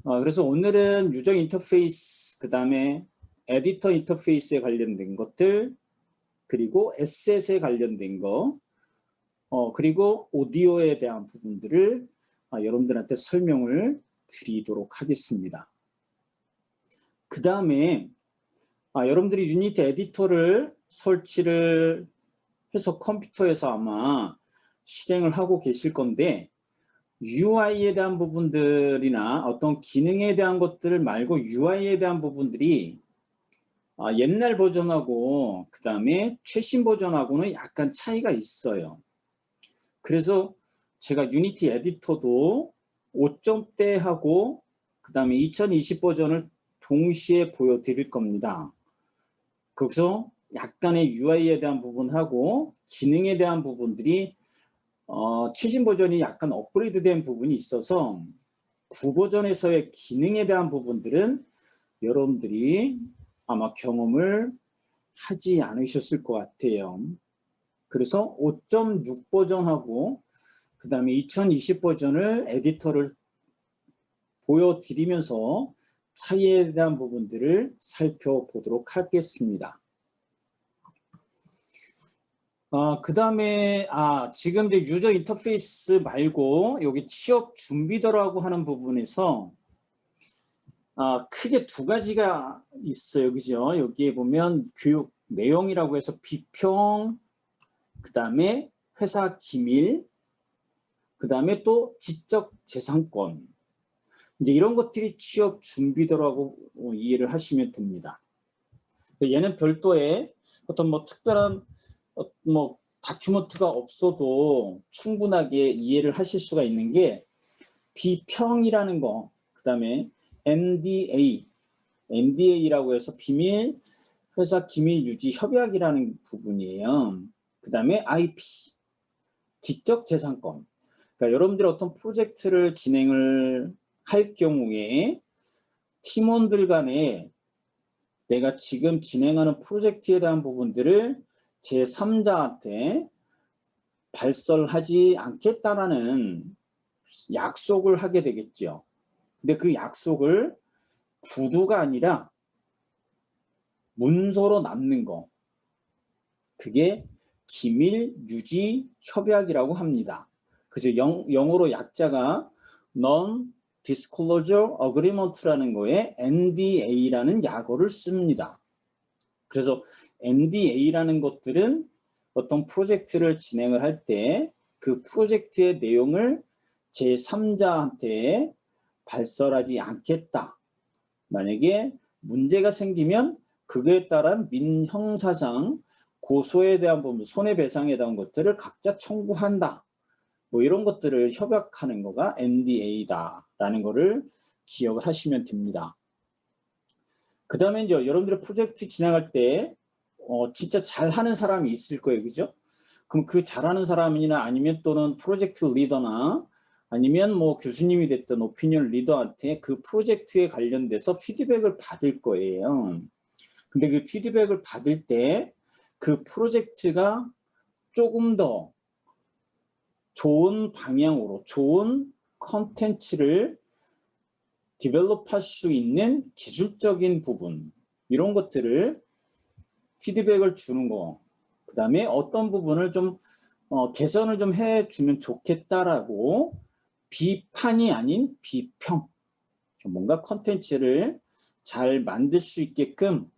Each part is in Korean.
그래서 오늘은 유저 인터페이스, 그 다음에 에디터 인터페이스에 관련된 것들, 그리고 에셋에 관련된 거, 그리고 오디오에 대한 부분들을 여러분들한테 설명을 드리도록 하겠습니다. 그 다음에 여러분들이 유니티 에디터를 설치를 해서 컴퓨터에서 아마 실행을 하고 계실 건데, UI에 대한 부분들이나 어떤 기능에 대한 것들 말고 UI에 대한 부분들이 옛날 버전하고 그 다음에 최신 버전하고는 약간 차이가 있어요. 그래서 제가 유니티 에디터도 5점대하고 그 다음에 2020 버전을 동시에 보여드릴 겁니다. 거기서 약간의 UI에 대한 부분하고 기능에 대한 부분들이 최신 버전이 약간 업그레이드된 부분이 있어서 9버전에서의 기능에 대한 부분들은 여러분들이 아마 경험을 하지 않으셨을 것 같아요. 그래서 5.6 버전하고 그 다음에 2020 버전을 에디터를 보여드리면서 차이에 대한 부분들을 살펴보도록 하겠습니다. 그 다음에 지금 이제 유저 인터페이스 말고 여기 취업 준비도라고 하는 부분에서 크게 두 가지가 있어요. 그죠? 여기에 보면 교육 내용이라고 해서 비평, 그 다음에 회사 기밀, 그 다음에 또 지적 재산권. 이제 이런 것들이 취업 준비도라고 이해를 하시면 됩니다. 얘는 별도의 어떤 뭐 특별한 뭐 다큐멘트가 없어도 충분하게 이해를 하실 수가 있는 게 비평이라는 거, 그 다음에 NDA라고 해서 비밀 회사 기밀 유지 협약이라는 부분이에요. 그 다음에 IP, 지적 재산권. 그러니까 여러분들이 어떤 프로젝트를 진행을 할 경우에 팀원들 간에 내가 지금 진행하는 프로젝트에 대한 부분들을 제3자한테 발설하지 않겠다라는 약속을 하게 되겠죠. 근데 그 약속을 구두가 아니라 문서로 남는 거, 그게 기밀 유지 협약이라고 합니다. 그래서 영어로 약자가 Non-Disclosure Agreement라는 거에 NDA라는 약어를 씁니다. 그래서 NDA라는 것들은 어떤 프로젝트를 진행을 할 때 그 프로젝트의 내용을 제3자한테 발설하지 않겠다. 만약에 문제가 생기면 그거에 따른 민형사상 고소에 대한 부분, 손해배상에 대한 것들을 각자 청구한다. 뭐 이런 것들을 협약하는 거가 NDA다라는 거를 기억을 하시면 됩니다. 그 다음에 이제 여러분들의 프로젝트 진행할 때 진짜 잘하는 사람이 있을 거예요. 그죠? 그럼 그 잘하는 사람이나 아니면 또는 프로젝트 리더나 아니면 뭐 교수님이 됐던 오피니언 리더한테 그 프로젝트에 관련돼서 피드백을 받을 거예요. 근데 그 피드백을 받을 때 그 프로젝트가 조금 더 좋은 방향으로 좋은 컨텐츠를 디벨롭할 수 있는 기술적인 부분, 이런 것들을 피드백을 주는 거, 그 다음에 어떤 부분을 좀 개선을 좀 해주면 좋겠다라고 비판이 아닌 비평, 뭔가 컨텐츠를 잘 만들 수 있게끔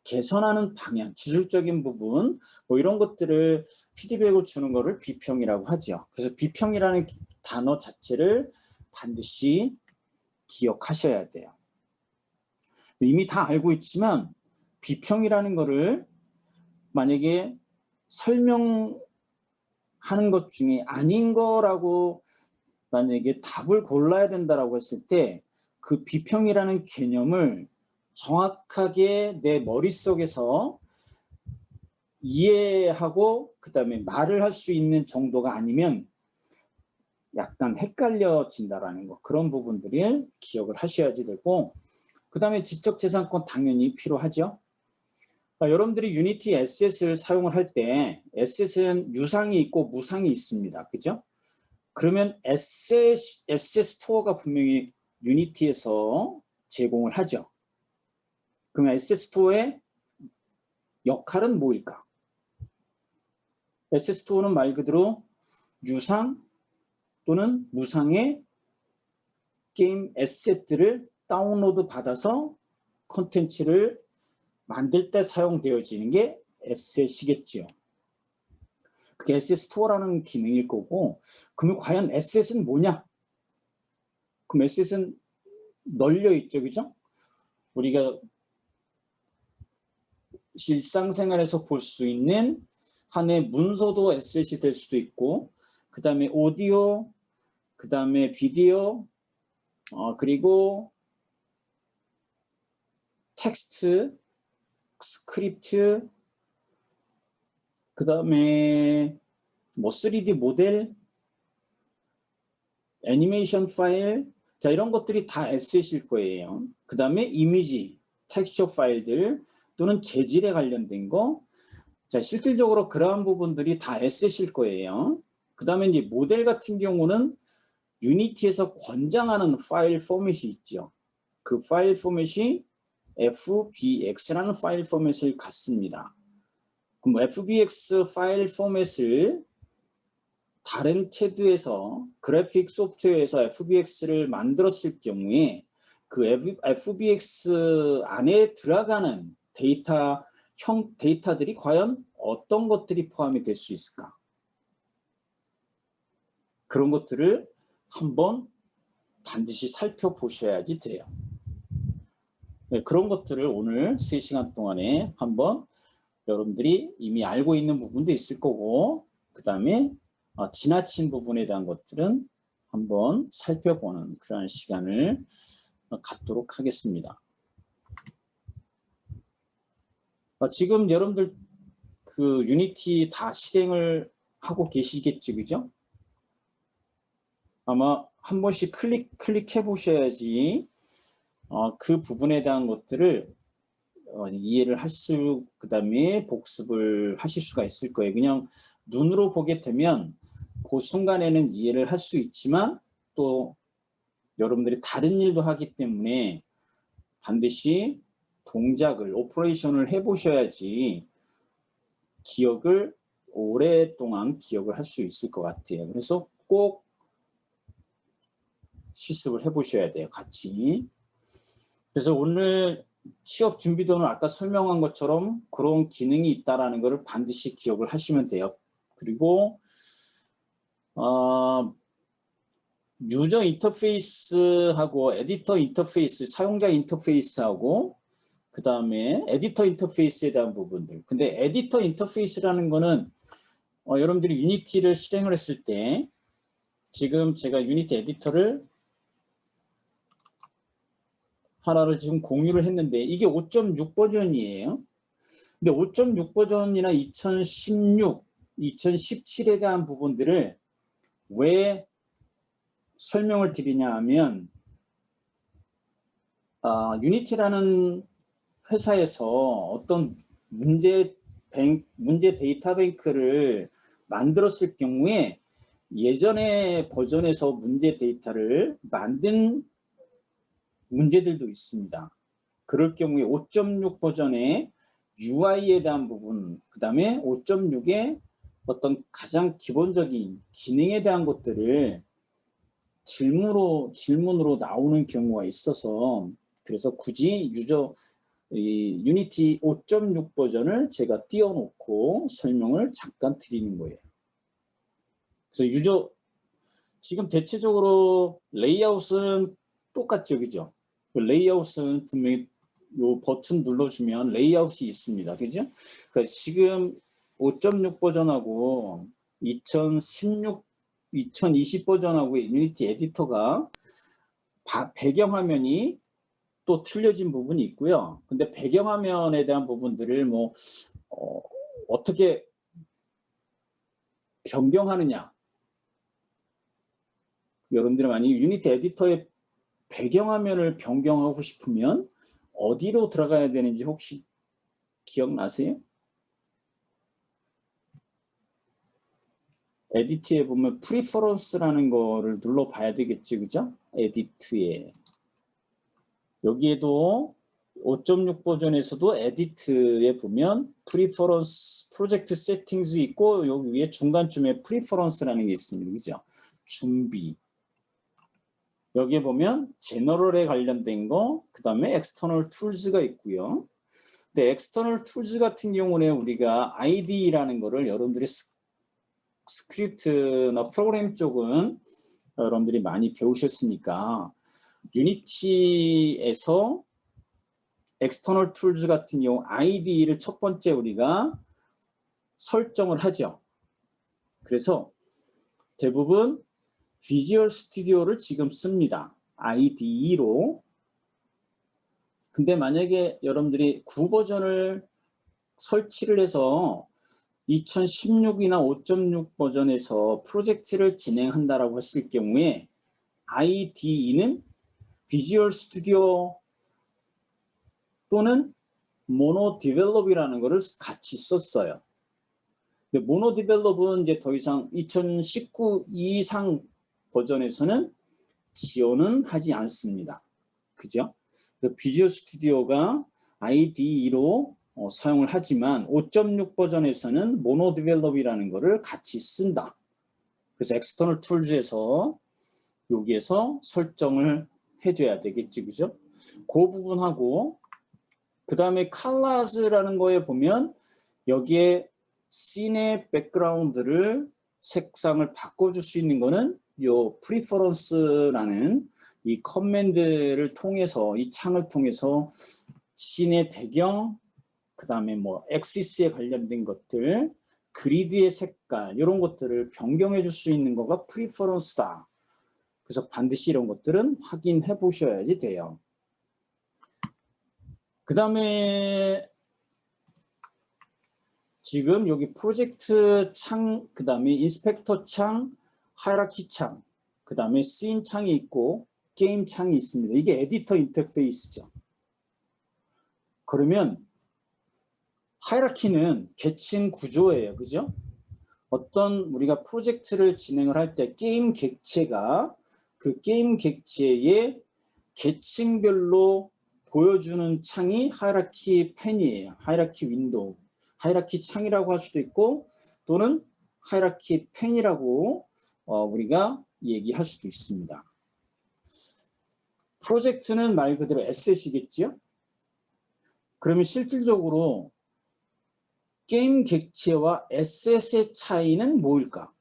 개선하는 방향, 기술적인 부분, 뭐 이런 것들을 피드백을 주는 거를 비평이라고 하죠. 그래서 비평이라는 단어 자체를 반드시 기억하셔야 돼요. 이미 다 알고 있지만 비평이라는 거를 만약에 설명하는 것 중에 아닌 거라고 만약에 답을 골라야 된다라고 했을 때 그 비평이라는 개념을 정확하게 내 머릿속에서 이해하고 그 다음에 말을 할 수 있는 정도가 아니면 약간 헷갈려진다라는 거, 그런 부분들을 기억을 하셔야지 되고, 그 다음에 지적재산권 당연히 필요하죠. 여러분들이 유니티 에셋을 사용을 할 때 에셋은 유상이 있고 무상이 있습니다. 그죠? 그러면 에셋 스토어가 분명히 유니티에서 제공을 하죠. 그럼 SS토어의 역할은 뭐일까? SS토어는 말 그대로 유상 또는 무상의 게임 에셋들을 다운로드 받아서 컨텐츠를 만들 때 사용되어지는 게 에셋이겠죠. 그게 에셋 스토어라는 기능일 거고, 그러면 과연 에셋은 뭐냐? 그럼 에셋은 널려 있죠, 그죠? 우리가 일상생활에서 볼 수 있는 하나의 문서도 에셋이 될 수도 있고, 그 다음에 오디오, 그 다음에 비디오, 그리고 텍스트, 스크립트, 그 다음에 뭐 3D 모델, 애니메이션 파일, 자 이런 것들이 다 에셋일 거예요. 그 다음에 이미지, 텍스처 파일들 또는 재질에 관련된 거, 자 실질적으로 그러한 부분들이 다 에셋일 거예요. 그 다음에 이제 모델 같은 경우는 유니티에서 권장하는 파일 포맷이 있죠. 그 파일 포맷이 FBX라는 파일 포맷을 갖습니다. 그럼 FBX 파일 포맷을 다른 CAD에서 그래픽 소프트웨어에서 FBX를 만들었을 경우에 그 FBX 안에 들어가는 데이터들이 과연 어떤 것들이 포함이 될 수 있을까? 그런 것들을 한번 반드시 살펴보셔야지 돼요. 네, 그런 것들을 오늘 3시간 동안에 한번 여러분들이 이미 알고 있는 부분도 있을 거고, 그 다음에 지나친 부분에 대한 것들은 한번 살펴보는 그런 시간을 갖도록 하겠습니다. 지금 여러분들 그 유니티 다 실행을 하고 계시겠죠, 그죠? 아마 한 번씩 클릭해 보셔야지 그 부분에 대한 것들을 이해를 그 다음에 복습을 하실 수가 있을 거예요. 그냥 눈으로 보게 되면 그 순간에는 이해를 할 수 있지만 또 여러분들이 다른 일도 하기 때문에 반드시 동작을, 오퍼레이션을 해보셔야지 기억을 오랫동안 기억을 할 수 있을 것 같아요. 그래서 꼭 실습을 해보셔야 돼요, 같이. 그래서 오늘 취업 준비도는 아까 설명한 것처럼 그런 기능이 있다는 것을 반드시 기억을 하시면 돼요. 그리고 유저 인터페이스하고 에디터 인터페이스, 사용자 인터페이스하고 그 다음에 에디터 인터페이스에 대한 부분들. 근데 에디터 인터페이스라는 거는 여러분들이 유니티를 실행을 했을 때 지금 제가 유니티 에디터를 하나를 지금 공유를 했는데 이게 5.6 버전이에요. 근데 5.6 버전이나 2016, 2017에 대한 부분들을 왜 설명을 드리냐 하면 유니티라는 회사에서 어떤 문제 데이터 뱅크를 만들었을 경우에 예전의 버전에서 문제 데이터를 만든 문제들도 있습니다. 그럴 경우에 5.6 버전의 UI에 대한 부분, 그 다음에 5.6의 어떤 가장 기본적인 기능에 대한 것들을 질문으로 나오는 경우가 있어서 그래서 굳이 유니티 5.6 버전을 제가 띄워놓고 설명을 잠깐 드리는 거예요. 그래서 지금 대체적으로 레이아웃은 똑같죠, 그죠? 레이아웃은 분명히 요 버튼 눌러주면 레이아웃이 있습니다, 그죠? 그러니까 지금 5.6 버전하고 2020 버전하고 유니티 에디터가 배경화면이 또 틀려진 부분이 있고요. 근데 배경화면에 대한 부분들을 어떻게 변경하느냐. 여러분들이 만약에 유니티 에디터의 배경화면을 변경하고 싶으면 어디로 들어가야 되는지 혹시 기억나세요? 에디트에 보면 프리퍼런스라는 거를 눌러봐야 되겠지, 그죠? 에디트에. 여기에도 5.6 버전에서도 에디트에 보면 프리퍼런스 프로젝트 세팅스 있고 여기 위에 중간쯤에 프리퍼런스라는 게 있습니다. 그죠? 준비. 여기에 보면 제너럴에 관련된 거, 그 다음에 엑스터널 툴즈가 있고요. 근데 엑스터널 툴즈 같은 경우는 우리가 IDE라는 거를 여러분들이 스크립트나 프로그램 쪽은 여러분들이 많이 배우셨으니까 유니티에서 엑스터널 툴즈 같은 경우 IDE를 첫 번째 우리가 설정을 하죠. 그래서 대부분 비주얼 스튜디오를 지금 씁니다. IDE로. 근데 만약에 여러분들이 9버전을 설치를 해서 2016이나 5.6 버전에서 프로젝트를 진행한다라고 했을 경우에 IDE는 비주얼 스튜디오 또는 모노 디벨롭이라는 것을 같이 썼어요. 근데 모노 디벨롭은 이제 더 이상 2019 이상 버전에서는 지원은 하지 않습니다. 그죠? 비주얼 스튜디오가 IDE로 사용을 하지만 5.6 버전에서는 모노 디벨롭이라는 것을 같이 쓴다. 그래서 엑스터널 툴즈에서 여기에서 설정을 해줘야 되겠지, 그죠? 그 부분하고 그 다음에 컬러스라는 거에 보면 여기에 씬의 백그라운드를 색상을 바꿔줄 수 있는 거는 요 프리퍼런스라는 이 커맨드를 통해서 이 창을 통해서 씬의 배경 그 다음에 뭐 엑시스에 관련된 것들 그리드의 색깔 이런 것들을 변경해 줄 수 있는 거가 프리퍼런스다. 그래서 반드시 이런 것들은 확인해 보셔야지 돼요. 그 다음에 지금 여기 프로젝트 창, 그 다음에 인스펙터 창, 하이라키 창, 그 다음에 씬 창이 있고 게임 창이 있습니다. 이게 에디터 인터페이스죠. 그러면 하이라키는 계층 구조예요. 그죠? 어떤 우리가 프로젝트를 진행을 할 때 게임 객체가 그 게임 객체의 계층별로 보여주는 창이 하이라키 펜이에요. 하이라키 윈도우. 하이라키 창이라고 할 수도 있고 또는 하이라키 펜이라고 우리가 얘기할 수도 있습니다. 프로젝트는 말 그대로 에셋이겠죠? 그러면 실질적으로 게임 객체와 에셋의 차이는 뭐일까?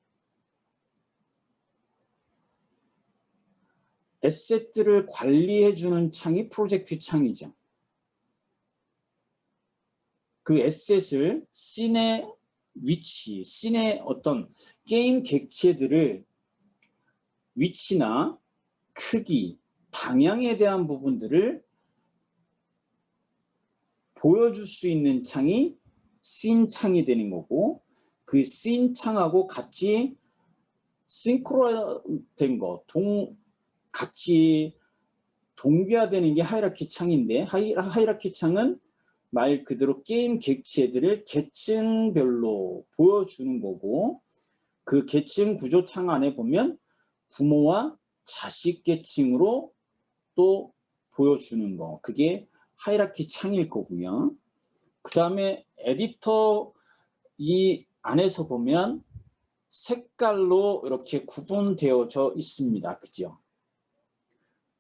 에셋들을 관리해주는 창이 프로젝트 창이죠. 그 에셋을 씬의 위치, 씬의 어떤 게임 객체들을 위치나 크기, 방향에 대한 부분들을 보여줄 수 있는 창이 씬 창이 되는 거고 그 씬 창하고 같이 싱크로된 거, 같이 동기화되는 게 하이라키 창인데 하이라키 창은 말 그대로 게임 객체들을 계층별로 보여주는 거고 그 계층 구조 창 안에 보면 부모와 자식 계층으로 또 보여주는 거 그게 하이라키 창일 거고요. 그 다음에 에디터 이 안에서 보면 색깔로 이렇게 구분되어져 있습니다. 그죠?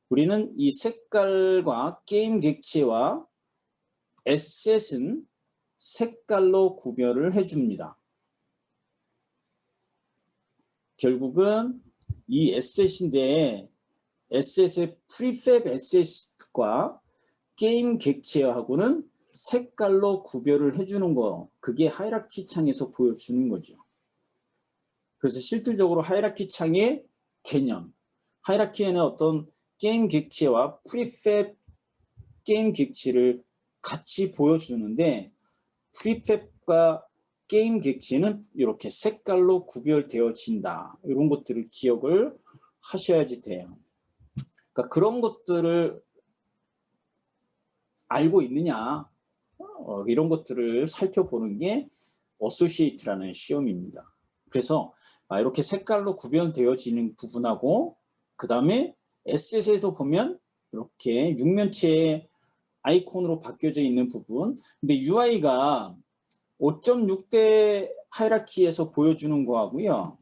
우리는 이 색깔과 게임 객체와 에셋은 색깔로 구별을 해줍니다. 결국은 이 에셋인데 에셋의 프리팹 에셋과 게임 객체하고는 색깔로 구별을 해주는 거 그게 하이라키 창에서 보여주는 거죠. 그래서 실질적으로 하이라키 창의 개념 하이라키에는 어떤 게임 객체와 프리팹 게임 객체를 같이 보여주는데 프리팹과 게임 객체는 이렇게 색깔로 구별되어진다. 이런 것들을 기억을 하셔야지 돼요. 그러니까 그런 것들을 알고 있느냐 이런 것들을 살펴보는 게 어소시에이트라는 시험입니다. 그래서 이렇게 색깔로 구별되어지는 부분하고 그 다음에 에셋에도 보면 이렇게 육면체 아이콘으로 바뀌어져 있는 부분. 근데 UI가 5.6대 하이라키에서 보여주는 거하고요.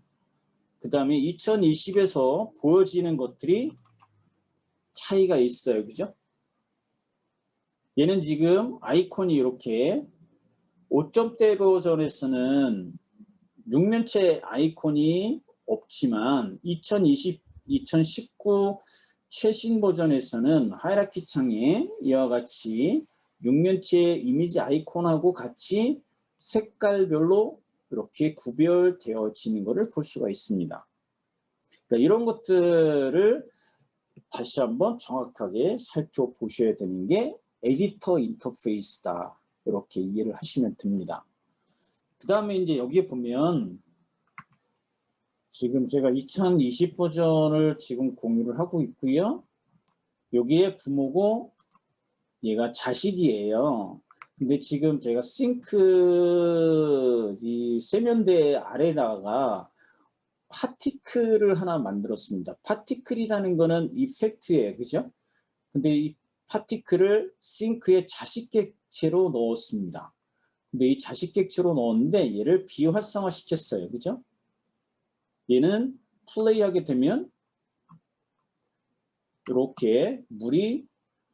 그 다음에 2020에서 보여지는 것들이 차이가 있어요. 그죠? 얘는 지금 아이콘이 이렇게 5점대 버전에서는 육면체 아이콘이 없지만 2020, 2019 최신 버전에서는 하이라키 창에 이와 같이 육면체 이미지 아이콘하고 같이 색깔별로 이렇게 구별되어지는 것을 볼 수가 있습니다. 그러니까 이런 것들을 다시 한번 정확하게 살펴보셔야 되는 게 에디터 인터페이스다. 이렇게 이해를 하시면 됩니다. 그 다음에 이제 여기에 보면 지금 제가 2020 버전을 지금 공유를 하고 있고요. 여기에 부모고 얘가 자식이에요. 근데 지금 제가 싱크 이 세면대 아래다가 파티클을 하나 만들었습니다. 파티클이라는 거는 이펙트예요. 그죠? 근데 이 파티클을 싱크에 자식 객체로 넣었습니다. 근데 이 자식 객체로 넣었는데 얘를 비활성화 시켰어요. 그죠? 얘는 플레이하게 되면 이렇게 물이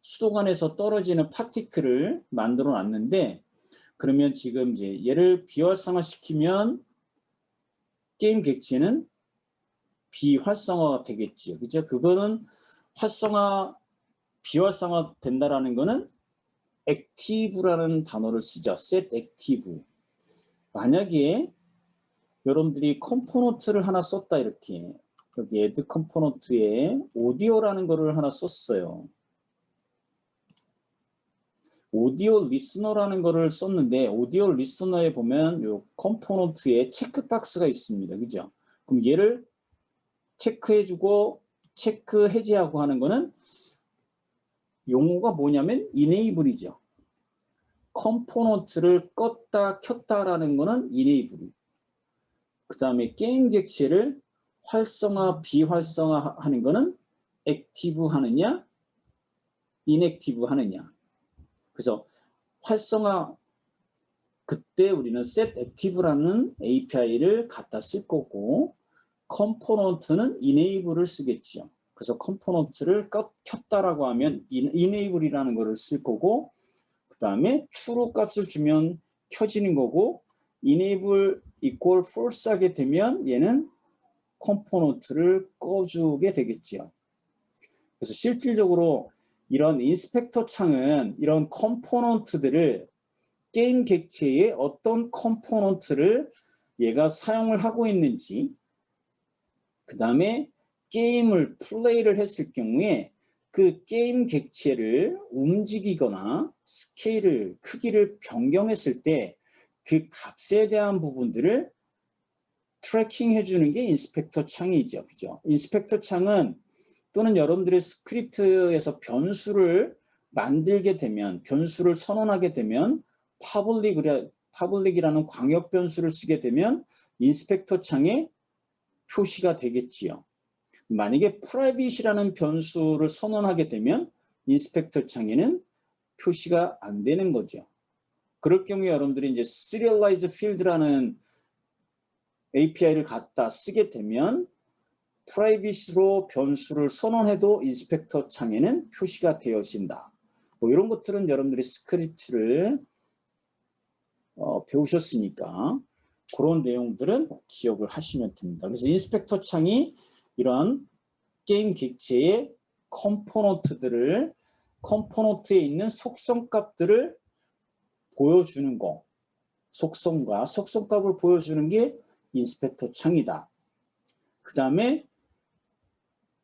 수도관에서 떨어지는 파티클을 만들어 놨는데, 그러면 지금 이제 얘를 비활성화 시키면 게임 객체는 비활성화가 되겠지요. 그죠? 그거는 비활성화 된다라는 거는 액티브라는 단어를 쓰죠. set 액티브. 만약에 여러분들이 컴포넌트를 하나 썼다 이렇게 여기 add 컴포넌트에 오디오라는 거를 하나 썼어요. 오디오 리스너라는 거를 썼는데 오디오 리스너에 보면 요 컴포넌트에 체크박스가 있습니다. 그죠? 그럼 얘를 체크해주고 체크 해제하고 하는 거는 용어가 뭐냐면 enable이죠. 컴포넌트를 껐다 켰다라는 거는 enable. 그 다음에 게임 객체를 활성화 비활성화 하는 거는 액티브 하느냐 인액티브 하느냐. 그래서 활성화 그때 우리는 set active라는 API를 갖다 쓸 거고 컴포넌트는 enable을 쓰겠죠. 그래서 컴포넌트를 켰다라고 하면 enable이라는 거를 쓸 거고 그 다음에 true 값을 주면 켜지는 거고 enable equal false 하게 되면 얘는 컴포넌트를 꺼주게 되겠죠. 그래서 실질적으로 이런 인스펙터 창은 이런 컴포넌트들을 게임 객체의 어떤 컴포넌트를 얘가 사용을 하고 있는지 그 다음에 게임을 플레이를 했을 경우에 그 게임 객체를 움직이거나 스케일을 크기를 변경했을 때 그 값에 대한 부분들을 트래킹 해주는 게 인스펙터 창이죠. 그죠? 인스펙터 창은 또는 여러분들의 스크립트에서 변수를 만들게 되면 변수를 선언하게 되면 파블릭이라는 광역 변수를 쓰게 되면 인스펙터 창에 표시가 되겠지요. 만약에 프라이빗이라는 변수를 선언하게 되면 인스펙터 창에는 표시가 안 되는 거죠. 그럴 경우에 여러분들이 이제 serialize field라는 API를 갖다 쓰게 되면 프라이빗으로 변수를 선언해도 인스펙터 창에는 표시가 되어진다. 뭐 이런 것들은 여러분들이 스크립트를 배우셨으니까 그런 내용들은 기억을 하시면 됩니다. 그래서 인스펙터 창이 이런 게임 객체의 컴포넌트에 있는 속성 값들을 보여주는 거, 속성값을 보여주는 게 인스펙터 창이다. 그 다음에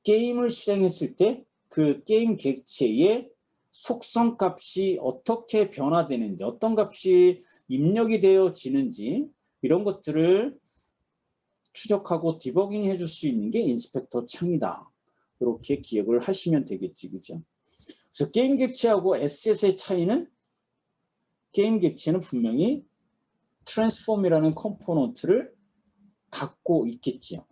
게임을 실행했을 때 그 게임 객체의 속성 값이 어떻게 변화되는지, 어떤 값이 입력이 되어지는지 이런 것들을 추적하고 디버깅 해줄 수 있는 게 인스펙터 창이다. 이렇게 기억을 하시면 되겠지, 그죠? 그래서 게임 객체하고 에셋의 차이는 게임 객체는 분명히 트랜스폼이라는 컴포넌트를 갖고 있겠지요.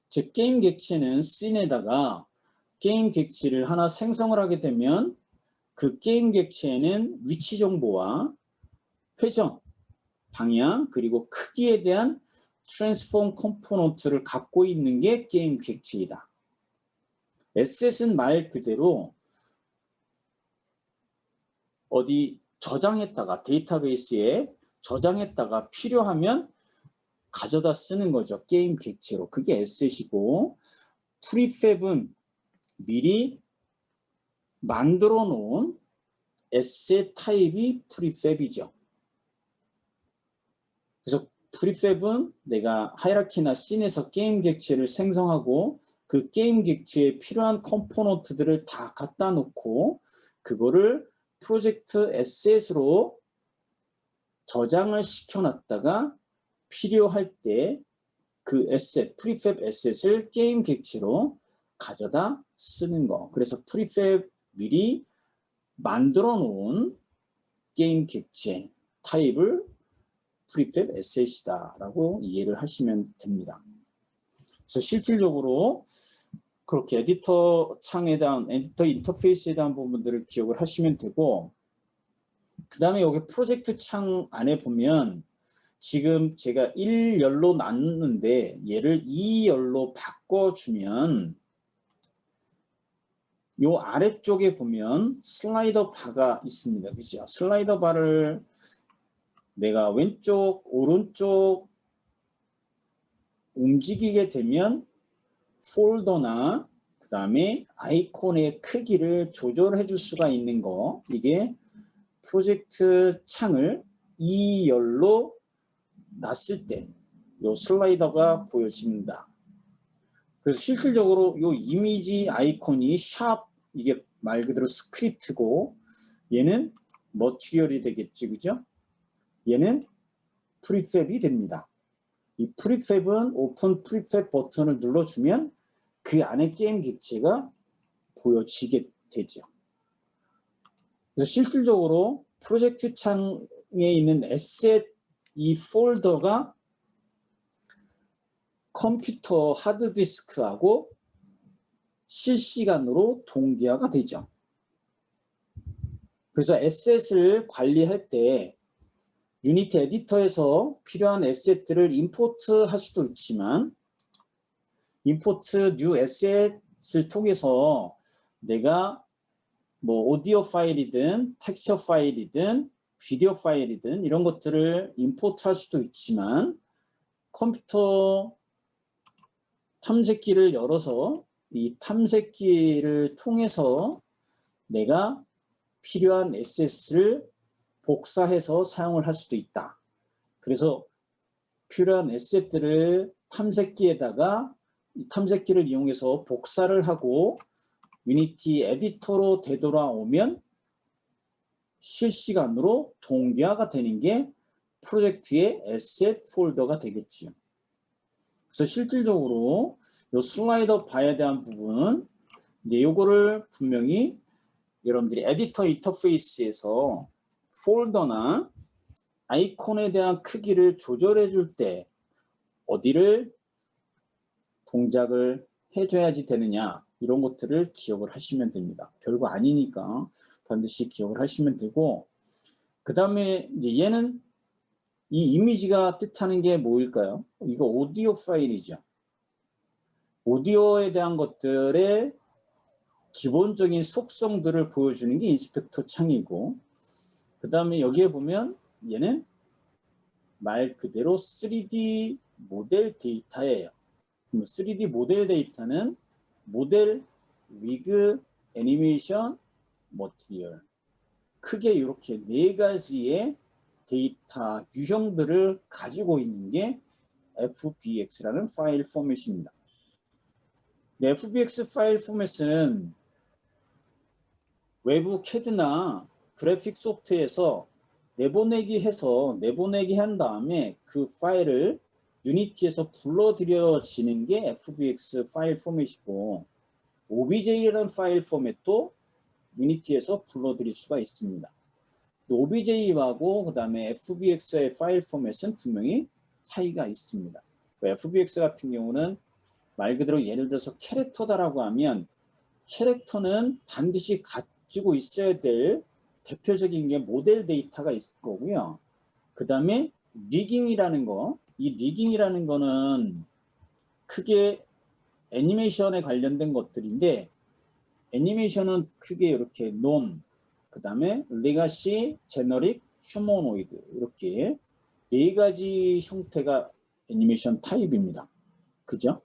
즉 게임 객체는 씬에다가 게임 객체를 하나 생성을 하게 되면 그 게임 객체에는 위치 정보와 회전, 방향, 그리고 크기에 대한 트랜스폼 컴포넌트를 갖고 있는 게 게임 객체이다. 에셋은 말 그대로 어디 저장했다가 데이터베이스에 저장했다가 필요하면 가져다 쓰는 거죠. 게임 객체로. 그게 에셋이고, 프리팹은 미리 만들어 놓은 에셋 타입이 프리팹이죠. 그래서 프리팹은 내가 하이라키나 씬에서 게임 객체를 생성하고 그 게임 객체에 필요한 컴포넌트들을 다 갖다 놓고 그거를 프로젝트 에셋으로 저장을 시켜놨다가 필요할 때 그 에셋, 프리팹 에셋을 게임 객체로 가져다 쓰는 거. 그래서 프리팹 미리 만들어 놓은 게임 객체 타입을 프리팹 에셋이다라고 이해를 하시면 됩니다. 그래서 실질적으로 그렇게 에디터 창에 대한 에디터 인터페이스에 대한 부분들을 기억을 하시면 되고, 그 다음에 여기 프로젝트 창 안에 보면 지금 제가 1열로 나눴는데 얘를 2열로 바꿔주면 요 아래쪽에 보면 슬라이더 바가 있습니다. 그죠? 슬라이더 바를 내가 왼쪽, 오른쪽 움직이게 되면 폴더나 그 다음에 아이콘의 크기를 조절해 줄 수가 있는 거, 이게 프로젝트 창을 2열로 놨을 때 이 슬라이더가 보여집니다. 그래서 실질적으로 이 이미지 아이콘이 샵, 이게 말 그대로 스크립트고 얘는 머티리얼이 되겠지, 그죠? 얘는 프리팹이 됩니다. 이 프리팹은 오픈 프리팹 버튼을 눌러주면 그 안에 게임 객체가 보여지게 되죠. 그래서 실질적으로 프로젝트 창에 있는 에셋 이 폴더가 컴퓨터 하드디스크하고 실시간으로 동기화가 되죠. 그래서 에셋을 관리할 때 유니티 에디터에서 필요한 에셋들을 임포트 할 수도 있지만 임포트 뉴 에셋을 통해서 내가 뭐 오디오 파일이든 텍스처 파일이든 비디오 파일이든 이런 것들을 임포트 할 수도 있지만 컴퓨터 탐색기를 열어서 이 탐색기를 통해서 내가 필요한 에셋을 복사해서 사용을 할 수도 있다. 그래서 필요한 에셋들을 탐색기에다가 이 탐색기를 이용해서 복사를 하고 유니티 에디터로 되돌아오면 실시간으로 동기화가 되는 게 프로젝트의 에셋 폴더가 되겠지요. 그래서 실질적으로 이 슬라이더 바에 대한 부분은 이제 요거를 분명히 여러분들이 에디터 인터페이스에서 폴더나 아이콘에 대한 크기를 조절해 줄 때 어디를 동작을 해줘야지 되느냐, 이런 것들을 기억을 하시면 됩니다. 별거 아니니까 반드시 기억을 하시면 되고, 그 다음에 이제 얘는 이 이미지가 뜻하는 게 뭐일까요? 이거 오디오 파일이죠. 오디오에 대한 것들의 기본적인 속성들을 보여주는 게 인스펙터 창이고, 그 다음에 여기에 보면 얘는 말 그대로 3D 모델 데이터예요. 3D 모델 데이터는 모델, 위그, 애니메이션, 머티리얼, 크게 이렇게 네 가지의 데이터 유형들을 가지고 있는 게 FBX라는 파일 포맷입니다. FBX 파일 포맷은 외부 CAD나 그래픽 소프트에서 내보내기 한 다음에 그 파일을 유니티에서 불러들여지는 게 FBX 파일 포맷이고, OBJ라는 파일 포맷도 유니티에서 불러들일 수가 있습니다. OBJ하고 그 다음에 FBX의 파일 포맷은 분명히 차이가 있습니다. FBX 같은 경우는 말 그대로 예를 들어서 캐릭터다라고 하면 캐릭터는 반드시 가지고 있어야 될 대표적인 게 모델 데이터가 있을 거고요. 그 다음에 리깅이라는 거, 이 리깅이라는 거는 크게 애니메이션에 관련된 것들인데, 애니메이션은 크게 이렇게 논, 그 다음에 레가시, 제너릭, 휴머노이드 이렇게 네 가지 형태가 애니메이션 타입입니다. 그죠?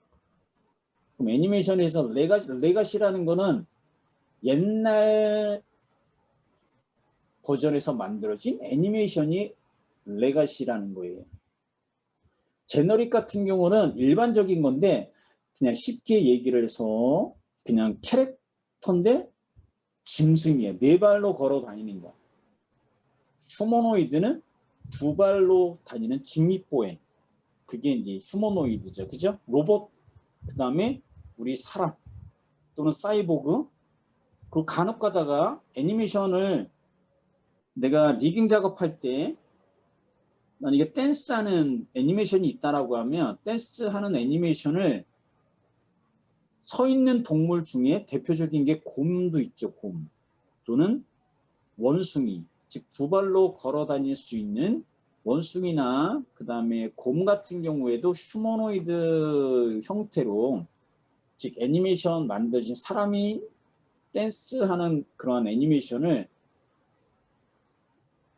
그럼 애니메이션에서 레가시라는 거는 옛날 버전에서 만들어진 애니메이션이 레가시라는 거예요. 제너릭 같은 경우는 일반적인 건데 그냥 쉽게 얘기를 해서 그냥 캐릭터인데 짐승이에요. 네 발로 걸어 다니는 거. 휴머노이드는 두 발로 다니는 직립보행. 그게 이제 휴머노이드죠. 그죠? 로봇, 그 다음에 우리 사람 또는 사이보그. 그리고 간혹 가다가 애니메이션을 내가 리깅 작업할 때 난 이게 댄스하는 애니메이션이 있다라고 하면 댄스하는 애니메이션을 서 있는 동물 중에 대표적인 게 곰도 있죠. 곰 또는 원숭이, 즉 두 발로 걸어 다닐 수 있는 원숭이나 그 다음에 곰 같은 경우에도 휴머노이드 형태로 즉 애니메이션 만들어진 사람이 댄스하는 그런 애니메이션을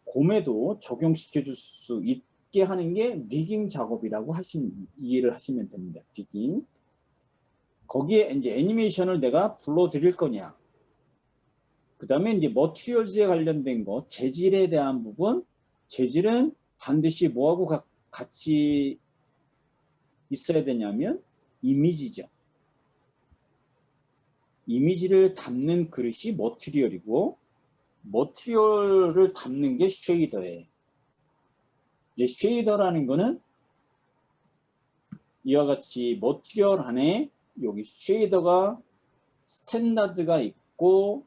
곰에도 적용시켜 줄 수 있게 하는 게 리깅 작업이라고 이해를 하시면 됩니다. 리깅. 거기에 이제 애니메이션을 내가 불러드릴 거냐. 그 다음에 이제 머티리얼즈에 관련된 거, 재질에 대한 부분, 재질은 반드시 뭐하고 같이 있어야 되냐면 이미지죠. 이미지를 담는 그릇이 머티리얼이고 머티리얼을 담는 게 쉐이더예요. 이제 쉐이더라는 거는 이와 같이 머티리얼 안에 여기 쉐이더가 스탠다드가 있고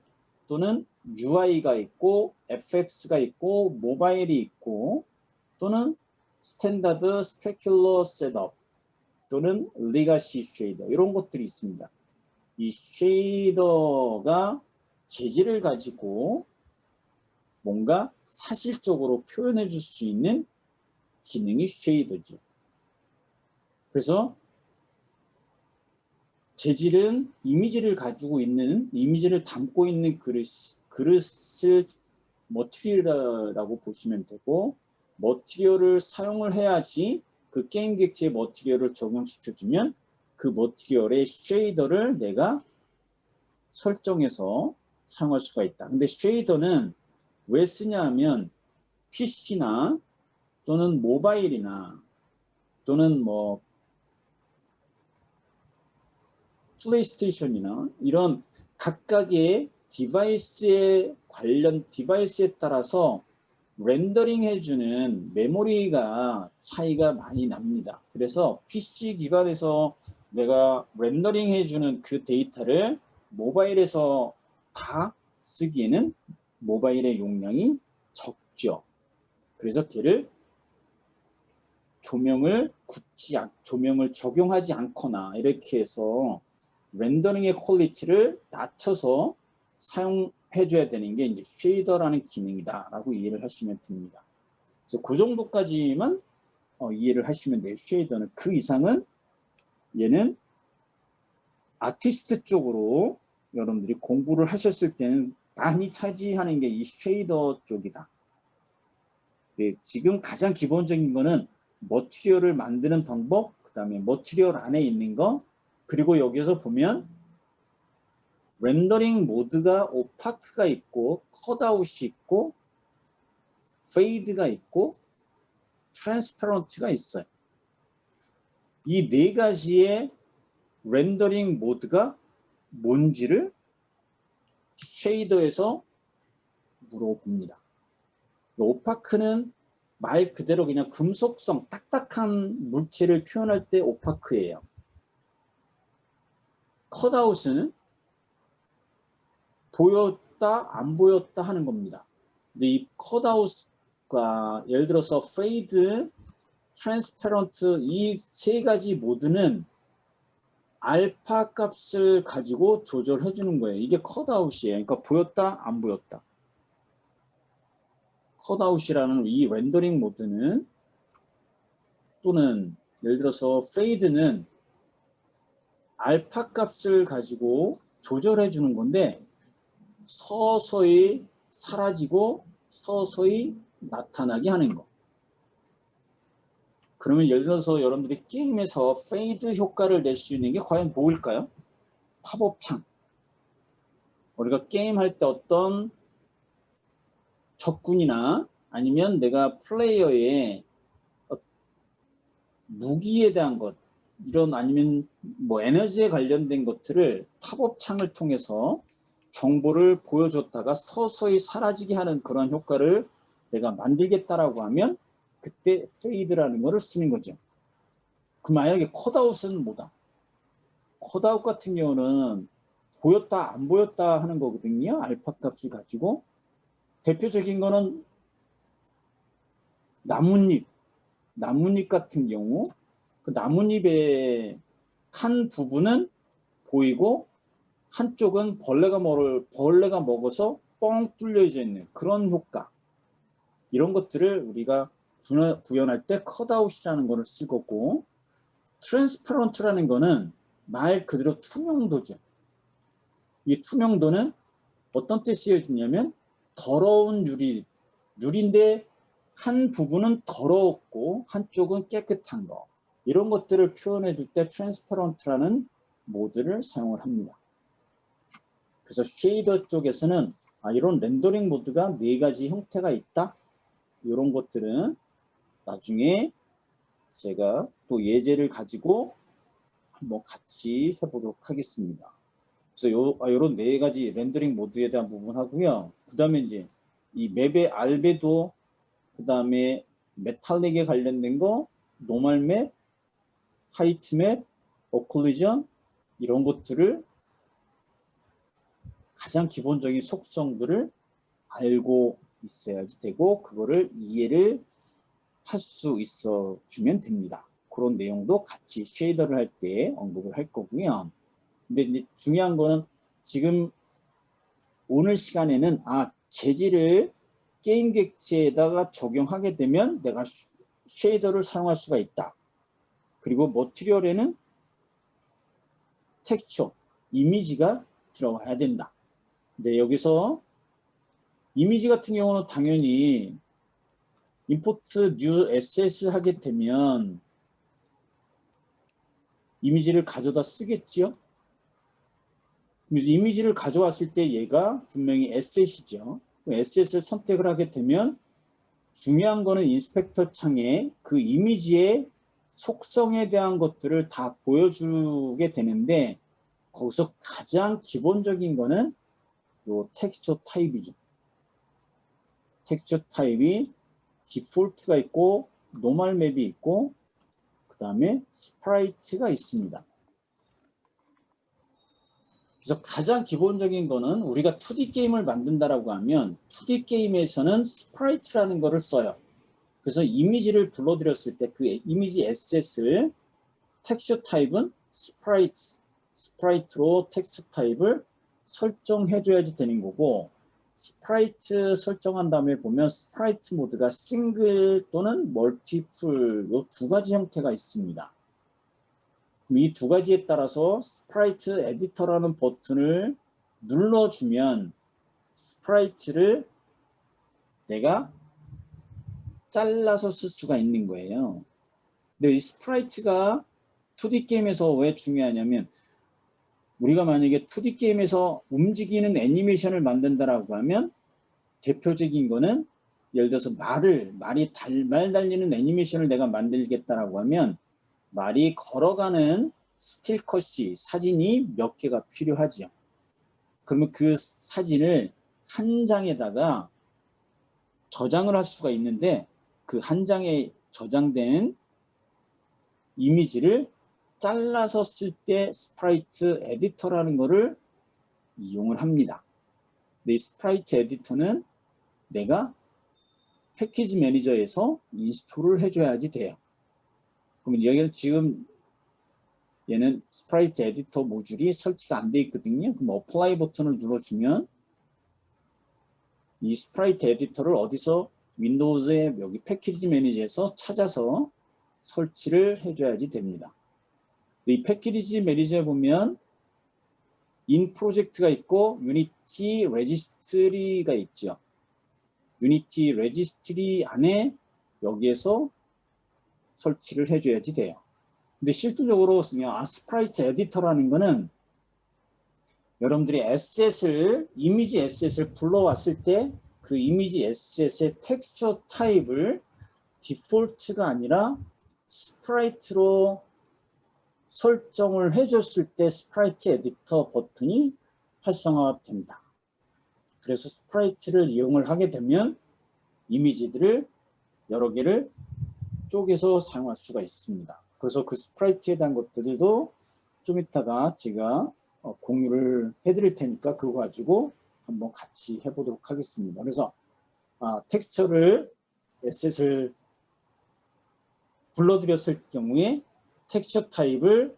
또는 UI가 있고 FX가 있고 모바일이 있고 또는 스탠다드 스페큘러 셋업 또는 리가시 쉐이더 이런 것들이 있습니다. 이 쉐이더가 재질을 가지고 뭔가 사실적으로 표현해 줄 수 있는 기능이 쉐이더죠. 그래서 재질은 이미지를 가지고 있는, 이미지를 담고 있는 그릇을 머티리얼이라고 보시면 되고, 머티리얼을 사용을 해야지 그 게임 객체의 머티리얼을 적용시켜주면 그 머티리얼의 쉐이더를 내가 설정해서 사용할 수가 있다. 근데 쉐이더는 왜 쓰냐 하면 PC나 또는 모바일이나 또는 뭐 플레이스테이션이나 이런 각각의 디바이스에 따라서 렌더링 해주는 메모리가 차이가 많이 납니다. 그래서 PC 기반에서 내가 렌더링 해주는 그 데이터를 모바일에서 다 쓰기에는 모바일의 용량이 적죠. 그래서 걔를 조명을 적용하지 않거나 이렇게 해서 렌더링의 퀄리티를 낮춰서 사용해줘야 되는 게 이제 쉐이더라는 기능이다라고 이해를 하시면 됩니다. 그래서 그 정도까지만 이해를 하시면 돼요. 쉐이더는 그 이상은 얘는 아티스트 쪽으로 여러분들이 공부를 하셨을 때는 많이 차지하는 게 이 쉐이더 쪽이다. 네, 지금 가장 기본적인 거는 머티리얼을 만드는 방법, 그 다음에 머티리얼 안에 있는 거, 그리고 여기서 보면 렌더링 모드가 오파크가 있고 컷아웃이 있고 페이드가 있고 트랜스퍼런트가 있어요. 이 네 가지의 렌더링 모드가 뭔지를 쉐이더에서 물어봅니다. 오파크는 말 그대로 그냥 금속성, 딱딱한 물체를 표현할 때 오파크예요. 컷아웃은 보였다, 안 보였다 하는 겁니다. 근데 이 컷아웃과 예를 들어서 페이드, 트랜스퍼런트 이 세 가지 모드는 알파 값을 가지고 조절해 주는 거예요. 이게 컷아웃이에요. 그러니까 보였다, 안 보였다. 컷아웃이라는 이 렌더링 모드는, 또는 예를 들어서 페이드는 알파 값을 가지고 조절해 주는 건데 서서히 사라지고 서서히 나타나게 하는 거. 그러면 예를 들어서 여러분들이 게임에서 페이드 효과를 낼 수 있는 게 과연 뭐일까요? 팝업 창. 우리가 게임할 때 어떤 적군이나 아니면 내가 플레이어의 무기에 대한 것, 이런, 아니면 뭐 에너지에 관련된 것들을 팝업 창을 통해서 정보를 보여줬다가 서서히 사라지게 하는 그런 효과를 내가 만들겠다라고 하면 그때 페이드라는 거를 쓰는 거죠. 그럼 만약에 컷아웃은 뭐다? 컷아웃 같은 경우는 보였다 안 보였다 하는 거거든요. 알파 값을 가지고. 대표적인 거는 나뭇잎 같은 경우, 그 나뭇잎의 한 부분은 보이고 한쪽은 벌레가 먹어서 뻥 뚫려져 있는 그런 효과. 이런 것들을 우리가 구현할 때 컷아웃이라는 거를 쓸 거고, 트랜스퍼런트라는 거는 말 그대로 투명도죠. 이 투명도는 어떤 때 쓰여지냐면 더러운 유리인데 한 부분은 더러웠고 한쪽은 깨끗한 거, 이런 것들을 표현해 줄 때 트랜스퍼런트라는 모드를 사용을 합니다. 그래서 쉐이더 쪽에서는 이런 렌더링 모드가 4가지 형태가 있다. 이런 것들은 나중에 제가 또 예제를 가지고 한번 같이 해보도록 하겠습니다. 그래서 이런 4가지 렌더링 모드에 대한 부분 하고요. 그 다음에 이제 이 맵의 알베도, 그 다음에 메탈릭에 관련된 거, 노멀 맵, 하이트 맵, 오클루전, 이런 것들을 가장 기본적인 속성들을 알고 있어야지 되고, 그거를 이해를 할 수 있어 주면 됩니다. 그런 내용도 같이 쉐이더를 할 때 언급을 할 거고요. 근데 이제 중요한 거는 지금 오늘 시간에는 재질을 게임 객체에다가 적용하게 되면 내가 쉐이더를 사용할 수가 있다. 그리고 머티리얼에는 텍스처, 이미지가 들어가야 된다. 근데 여기서 이미지 같은 경우는 당연히 임포트 뉴 에셋을 하게 되면 이미지를 가져다 쓰겠지요. 이미지를 가져왔을 때 얘가 분명히 에셋이죠. 에셋을 선택을 하게 되면 중요한 거는 인스펙터 창에 그 이미지의 속성에 대한 것들을 다 보여주게 되는데, 거기서 가장 기본적인 거는 요 텍스처 타입이죠. 텍스처 타입이 디폴트가 있고 노멀 맵이 있고 그 다음에 스프라이트가 있습니다. 그래서 가장 기본적인 거는 우리가 2D 게임을 만든다라고 하면 2D 게임에서는 스프라이트라는 거를 써요. 그래서 이미지를 불러들였을 때 그 이미지 에셋을 텍스처 타입은 스프라이트로 텍스처 타입을 설정해 줘야지 되는 거고, 스프라이트 설정한 다음에 보면 스프라이트 모드가 싱글 또는 멀티플, 이 2가지 형태가 있습니다. 이 2가지에 따라서 스프라이트 에디터라는 버튼을 눌러주면 스프라이트를 내가 잘라서 쓸 수가 있는 거예요. 근데 이 스프라이트가 2D 게임에서 왜 중요하냐면, 우리가 만약에 2D 게임에서 움직이는 애니메이션을 만든다라고 하면 대표적인 거는, 예를 들어서 말 달리는 애니메이션을 내가 만들겠다라고 하면 말이 걸어가는 스틸컷이, 사진이 몇 개가 필요하죠. 그러면 그 사진을 한 장에다가 저장을 할 수가 있는데, 그 한 장에 저장된 이미지를 잘라서 쓸 때 스프라이트 에디터라는 거를 이용을 합니다. 근데 이 스프라이트 에디터는 내가 패키지 매니저에서 인스톨을 해줘야지 돼요. 그러면 여기는 지금 얘는 스프라이트 에디터 모듈이 설치가 안 돼 있거든요. 그럼 어플라이 버튼을 눌러주면 이 스프라이트 에디터를 어디서 윈도우즈의 여기 패키지 매니저에서 찾아서 설치를 해줘야지 됩니다. 이 패키지 매니저에 보면 인 프로젝트가 있고 유니티 레지스트리가 있죠. 유니티 레지스트리 안에 여기에서 설치를 해줘야지 돼요. 근데 실질적으로 그냥 스프라이트 에디터라는 거는 여러분들이 이미지 에셋을 불러왔을 때 그 이미지 에셋의 텍스처 타입을 디폴트가 아니라 스프라이트로 설정을 해줬을 때 스프라이트 에디터 버튼이 활성화됩니다. 그래서 스프라이트를 이용을 하게 되면 이미지들을 여러 개를 쪼개서 사용할 수가 있습니다. 그래서 그 스프라이트에 대한 것들도 좀 이따가 제가 공유를 해드릴 테니까 그거 가지고 한번 같이 해보도록 하겠습니다. 그래서 텍스처를 에셋을 불러드렸을 경우에 텍스처 타입을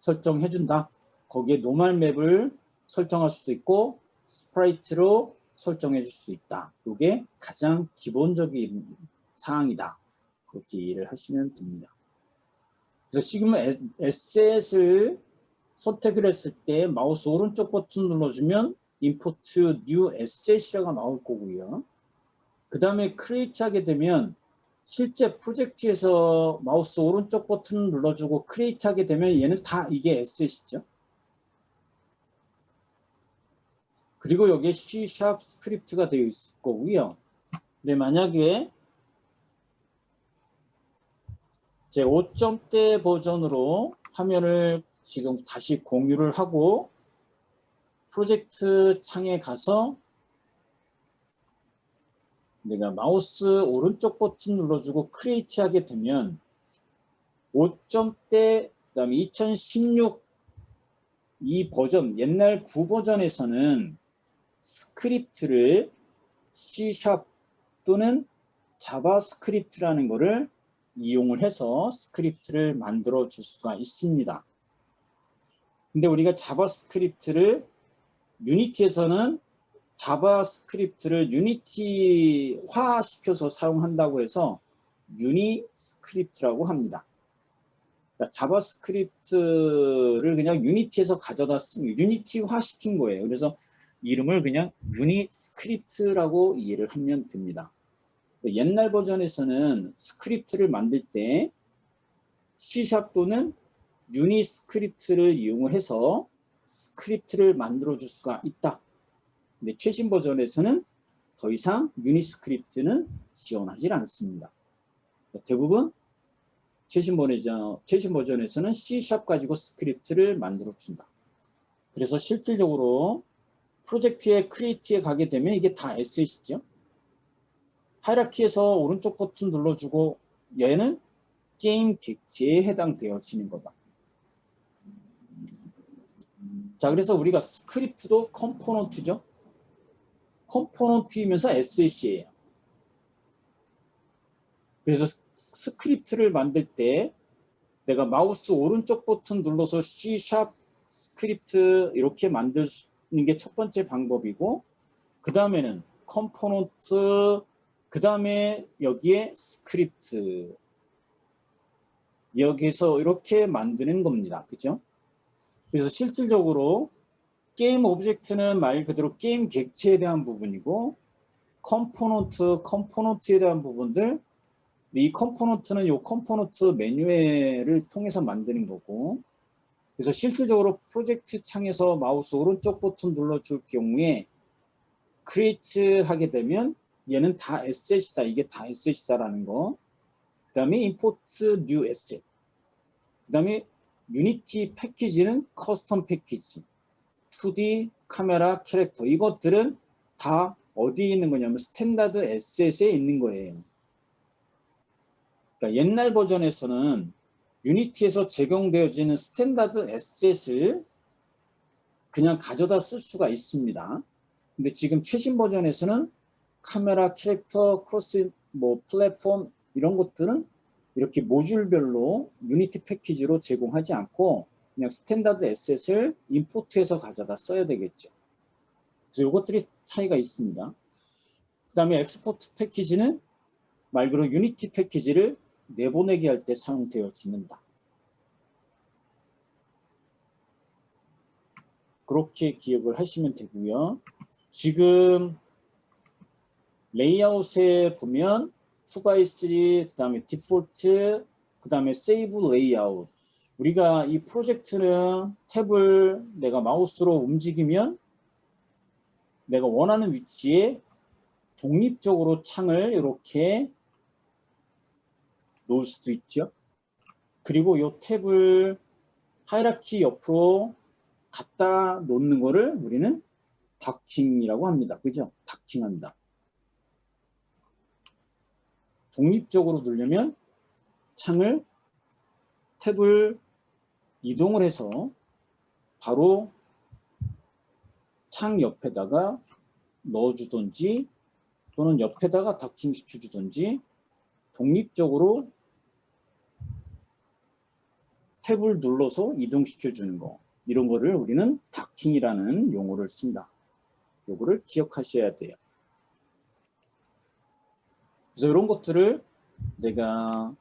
설정해준다. 거기에 노멀 맵을 설정할 수도 있고 스프라이트로 설정해 줄 수 있다. 이게 가장 기본적인 사항이다. 그렇게 이해를 하시면 됩니다. 그래서 지금 에셋을 선택을 했을 때 마우스 오른쪽 버튼 눌러주면 임포트 뉴 에셋이라고 나올 거고요. 그 다음에 크리에이트 하게 되면 실제 프로젝트에서 마우스 오른쪽 버튼 눌러주고 크리에이트 하게 되면 얘는 다 이게 에셋이죠. 그리고 여기에 C# 스크립트가 되어 있을 거고요. 근데 만약에 제 5점대 버전으로 화면을 지금 다시 공유를 하고 프로젝트 창에 가서 내가 마우스 오른쪽 버튼 눌러주고 크리에이트 하게 되면 5점대 그 다음에 2016 이 버전 옛날 9버전에서는 스크립트를 C# 또는 자바스크립트라는 것을 이용을 해서 스크립트를 만들어 줄 수가 있습니다. 근데 우리가 자바스크립트를 유니티에서는 자바스크립트를 유니티화 시켜서 사용한다고 해서 유니스크립트라고 합니다. 그러니까 자바스크립트를 그냥 유니티에서 가져다 유니티화 시킨 거예요. 그래서 이름을 그냥 유니스크립트라고 이해를 하면 됩니다. 옛날 버전에서는 스크립트를 만들 때 C# 또는 유니스크립트를 이용을 해서 스크립트를 만들어 줄 수가 있다. 근데 최신 버전에서는 더 이상 유니스크립트는 지원하지 않습니다. 대부분 최신 버전에서는 C# 가지고 스크립트를 만들어 준다. 그래서 실질적으로 프로젝트의 크리에이트에 가게 되면 이게 다 에셋이죠. 하이라키에서 오른쪽 버튼 눌러주고 얘는 게임 객체에 해당되어지는 거다. 자, 그래서 우리가 스크립트도 컴포넌트죠. 컴포넌트이면서 에셋이에요. 그래서 스크립트를 만들 때 내가 마우스 오른쪽 버튼 눌러서 C# 스크립트 이렇게 만드는 게 첫 번째 방법이고, 그 다음에는 컴포넌트, 그 다음에 여기에 스크립트, 여기서 이렇게 만드는 겁니다. 그죠? 그래서 실질적으로 게임 오브젝트는 말 그대로 게임 객체에 대한 부분이고, 컴포넌트에 대한 부분들, 이 컴포넌트는 이 컴포넌트 매뉴얼을 통해서 만드는 거고, 그래서 실질적으로 프로젝트 창에서 마우스 오른쪽 버튼 눌러줄 경우에 크리에이트 하게 되면 얘는 다 에셋이다. 이게 다 에셋이다라는 거. 그 다음에 임포트 뉴 에셋. 그 다음에 유니티 패키지는 커스텀 패키지. 2D 카메라 캐릭터. 이것들은 다 어디에 있는 거냐면 스탠다드 에셋에 있는 거예요. 그러니까 옛날 버전에서는 유니티에서 적용되어지는 스탠다드 에셋을 그냥 가져다 쓸 수가 있습니다. 근데 지금 최신 버전에서는 카메라, 캐릭터, 크로스, 플랫폼 이런 것들은 이렇게 모듈별로 유니티 패키지로 제공하지 않고 그냥 스탠다드 에셋을 임포트해서 가져다 써야 되겠죠. 그래서 이것들이 차이가 있습니다. 그 다음에 엑스포트 패키지는 말 그대로 유니티 패키지를 내보내기 할 때 사용되어지는다. 그렇게 기억을 하시면 되고요. 지금 레이아웃에 보면 2x3, 그 다음에 디폴트, 그 다음에 세이브 레이아웃. 우리가 이 프로젝트는 탭을 내가 마우스로 움직이면 내가 원하는 위치에 독립적으로 창을 이렇게 놓을 수도 있죠. 그리고 이 탭을 하이라키 옆으로 갖다 놓는 거를 우리는 다킹이라고 합니다. 그죠? 다킹한다. 독립적으로 누르면 창을 탭을 이동을 해서 바로 창 옆에다가 넣어주든지 또는 옆에다가 다킹 시켜주든지 독립적으로 탭을 눌러서 이동시켜주는 거, 이런 거를 우리는 다킹이라는 용어를 쓴다. 요거를 기억하셔야 돼요. 그래서 이런 것들을 내가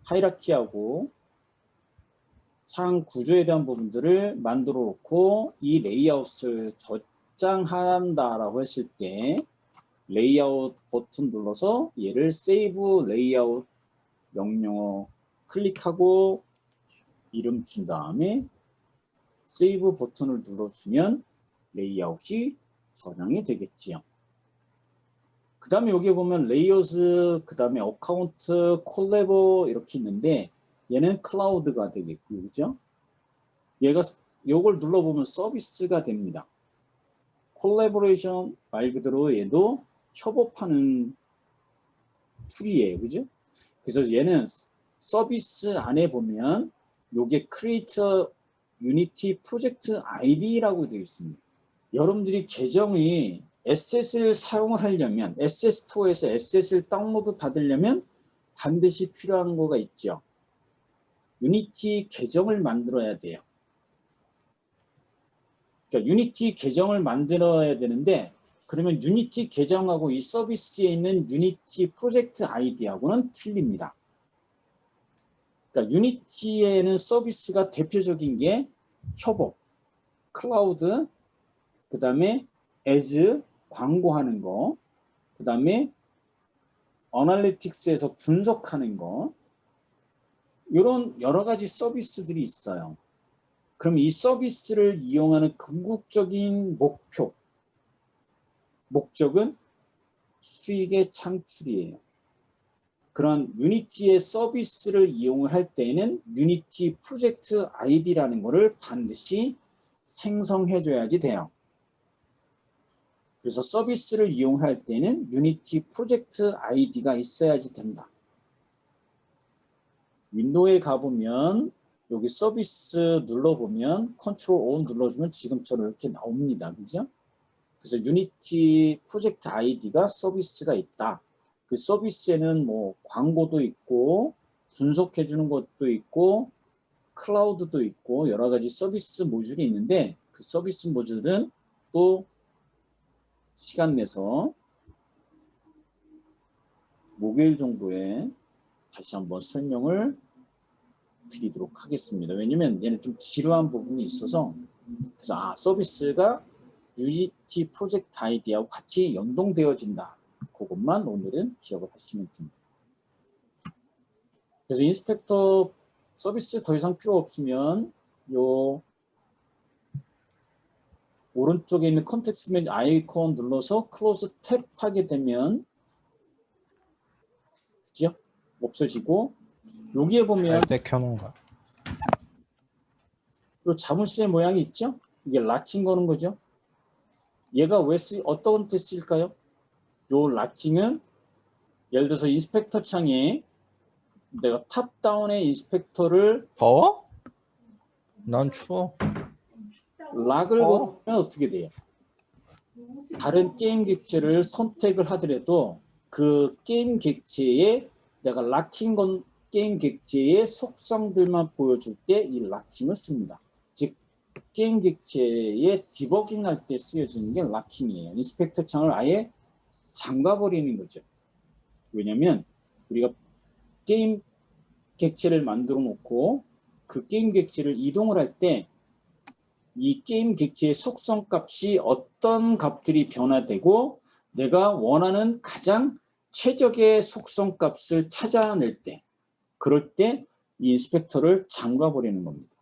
하이라키하고 창 구조에 대한 부분들을 만들어 놓고 이 레이아웃을 저장한다라고 했을 때 레이아웃 버튼 눌러서 얘를 세이브 레이아웃 명령어 클릭하고 이름 준 다음에 세이브 버튼을 눌러주면 레이아웃이 저장이 되겠지요. 그 다음에 여기 보면 레이어스, 그 다음에 어카운트, 콜래버 이렇게 있는데 얘는 클라우드가 되겠고요. 그죠? 얘가 요걸 눌러보면 서비스가 됩니다. 콜래버레이션 말 그대로 얘도 협업하는 툴이에요. 그죠? 그래서 얘는 서비스 안에 보면 요게 Create Unity Project ID라고 되어 있습니다. 여러분들이 계정이 에셋을 사용을 하려면 에셋 스토어에서 에셋을 다운로드 받으려면 반드시 필요한 거가 있죠. 유니티 계정을 만들어야 돼요. 그러니까 유니티 계정을 만들어야 되는데 그러면 유니티 계정하고 이 서비스에 있는 유니티 프로젝트 아이디하고는 틀립니다. 그러니까 유니티에는 서비스가 대표적인 게 협업, 클라우드, 그 다음에 as 광고하는 거, 그 다음에 어널리틱스에서 분석하는 거, 이런 여러 가지 서비스들이 있어요. 그럼 이 서비스를 이용하는 궁극적인 목적은 수익의 창출이에요. 그런 유니티의 서비스를 이용을 할 때에는 유니티 프로젝트 아이디라는 것을 반드시 생성해 줘야지 돼요. 그래서 서비스를 이용할 때는 유니티 프로젝트 아이디가 있어야지 된다. 윈도우에 가보면 여기 서비스 눌러보면 컨트롤 O 눌러주면 지금처럼 이렇게 나옵니다. 그죠? 그래서 유니티 프로젝트 아이디가 서비스가 있다. 그 서비스에는 뭐 광고도 있고 분석해 주는 것도 있고 클라우드도 있고 여러 가지 서비스 모듈이 있는데 그 서비스 모듈은 또 시간 내서 목요일 정도에 다시 한번 설명을 드리도록 하겠습니다. 왜냐면 얘는 좀 지루한 부분이 있어서 그래서 서비스가 유니티 프로젝트 아이디하고 같이 연동되어진다. 그것만 오늘은 기억을 하시면 됩니다. 그래서 인스펙터 서비스 더 이상 필요 없으면 요 오른쪽에 있는 컨텍스트 메뉴 아이콘 눌러서 클로즈 탭 하게 되면 그죠? 없어지고 여기에 보면 할 때 켜놓은 거야. 요 자물쇠 모양이 있죠? 이게 락킹 거는 거죠? 얘가 왜 어떤 때 쓸까요? 요 락킹은 예를 들어서 인스펙터 창에 내가 탑다운의 인스펙터를 더워? 난 추워. 락을 걸으면 어떻게 돼요? 다른 게임 객체를 선택을 하더라도 그 게임 객체에 내가 락킹 건 게임 객체의 속성들만 보여줄 때 이 락킹을 씁니다. 즉 게임 객체의 디버깅 할 때 쓰여지는 게 락킹이에요. 인스펙터 창을 아예 잠가버리는 거죠. 왜냐면 우리가 게임 객체를 만들어 놓고 그 게임 객체를 이동을 할 때 이 게임 객체의 속성 값이 어떤 값들이 변화되고 내가 원하는 가장 최적의 속성 값을 찾아낼 때, 그럴 때 이 인스펙터를 잠가버리는 겁니다.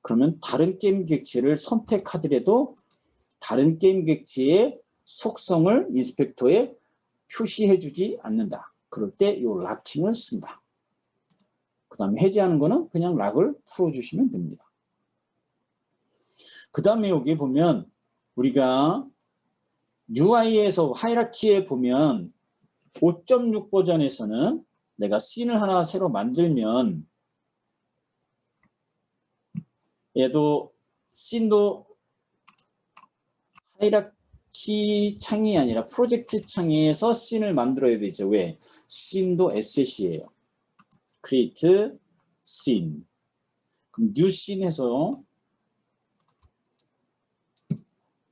그러면 다른 게임 객체를 선택하더라도 다른 게임 객체의 속성을 인스펙터에 표시해주지 않는다. 그럴 때 이 락킹을 쓴다. 그 다음에 해제하는 거는 그냥 락을 풀어주시면 됩니다. 그 다음에 여기 보면 우리가 UI에서 하이라키에 보면 5.6 버전에서는 내가 씬을 하나 새로 만들면 얘도 씬도 하이라키 창이 아니라 프로젝트 창에서 씬을 만들어야 되죠. 왜? 씬도 에셋이에요. create scene. 그럼 new scene에서